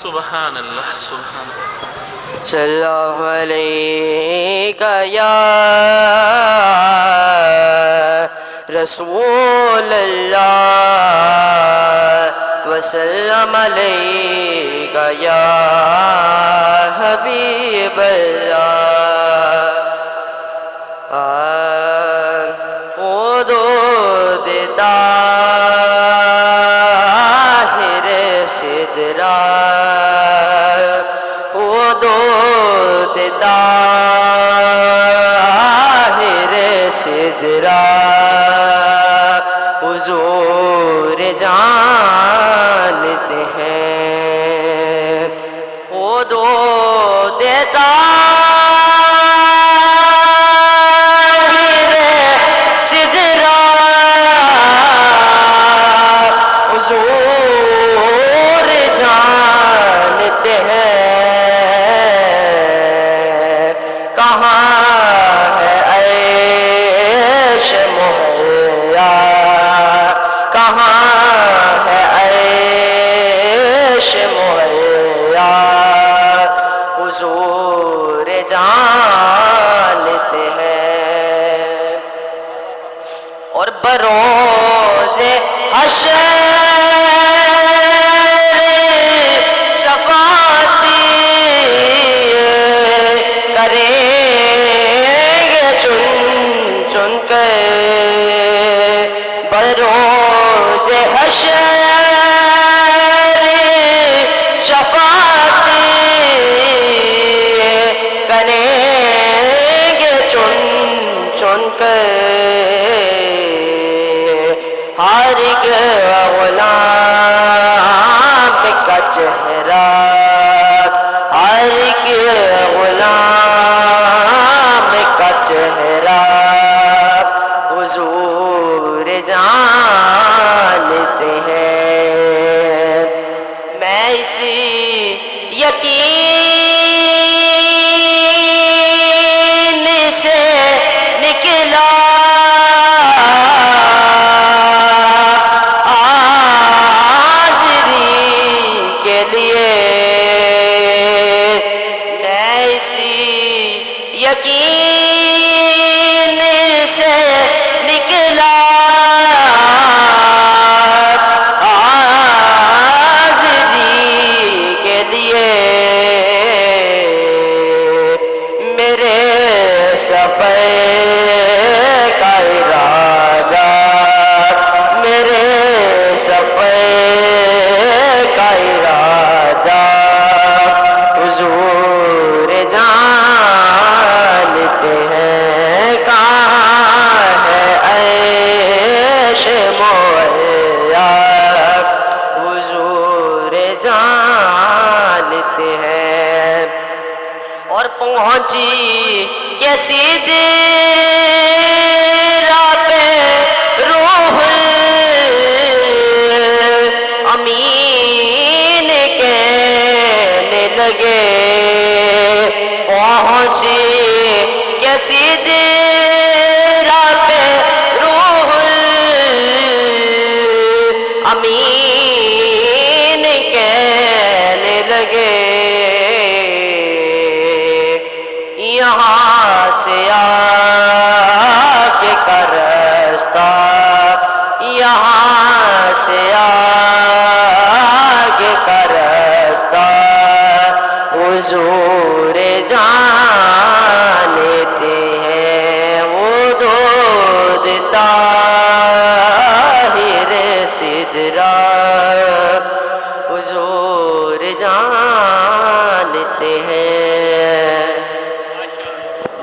سبحان اللہ سبحان اللہ۔ صلی اللہ علیہ یا رسول اللہ وسلم علیک یا حبیب اللہ۔ حدود طاہر سدرا، حدود طاہر سدرا، حضور جانتے ہیں حدود طاہر سدرا، حضور جانتے ہیں کہاں ہے عیش مہیا، کہاں ہے عیش مہیا، حضور جانتے ہیں۔ اور بروز حشر شفاعتی کریں گے چن چن کے، بروز حشر شفاعتی کریں گے چن چن کے، ہر ایک غلام کا چہرہ، ہر ایک غلام کا چہرہ، حضور جانتے ہیں۔ میں اسی یقین سے نکلا یقین سے نکلا حاضری کے لیے، میرے سفر کا ارادہ، میرے سفر کا ارادہ، حضور جانتے ہیں کہاں ہے عیش مہیا، حضور جانتے ہیں۔ اور پہنچی کیسی سدرا پہ روح امین کہنے لگے، پہنچی کیسی سدرا پہ روح امین کہنے لگے، یہاں سے آگے کا راستہ، یہاں سے آگے کا راستہ، حضور جانتے ہیں حدود طاہر سدرا، حضور جانتے ہیں۔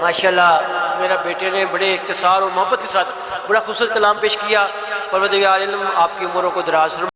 ماشاءاللہ میرا بیٹے نے بڑے اختصار اور محبت کے ساتھ بڑا خوبصورت کلام پیش کیا۔ پروردگار عالم آپ کی عمروں کو دراز فرمائے۔